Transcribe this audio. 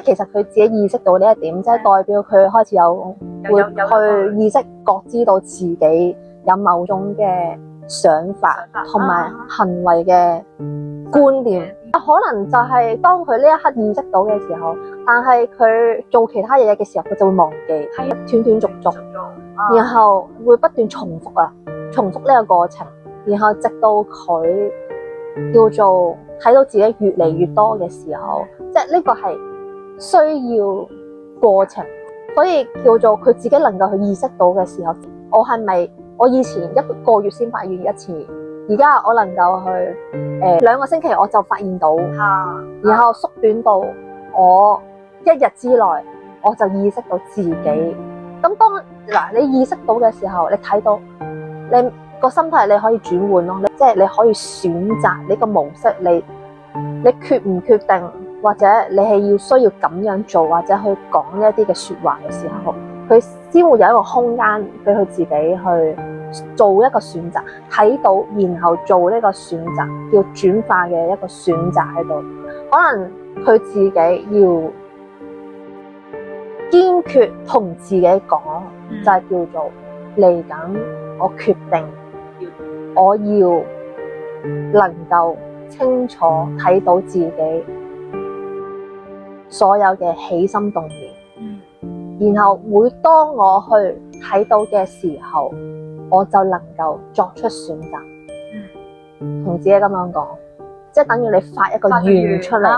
即係其實佢自己意識到呢一點，即係代表佢開始會去意識覺知到自己有某種嘅想法同埋行為嘅觀念。可能就係當佢呢一刻意識到嘅時候，但係佢做其他嘢嘅時候，佢就會忘記，斷斷續續，然後會不斷重複呢個過程，然後直到佢叫做睇到自己越嚟越多嘅時候，即係呢個係需要過程，所以叫做佢自己能夠去意識到嘅時候，我以前1個月先發現一次，而家我能夠去2個星期我就發現到，然後縮短到我1日之內我就意識到自己。咁當你意識到嘅時候，你睇到你個心態你可以轉換咯，即係你可以選擇呢個模式，你決唔決定，或者你係要需要咁樣做，或者去講一啲嘅說話嘅時候，佢先會有一個空間俾佢自己去做一個選擇，睇到然後做呢個選擇，叫轉化嘅一個選擇喺度。可能佢自己要堅決同自己講，就係叫做嚟緊我決定我要能夠清楚睇到自己所有嘅起心動念，然後每當我去睇到嘅時候，我就能夠作出選擇。同自己咁樣講，即係等於你發一個願出嚟。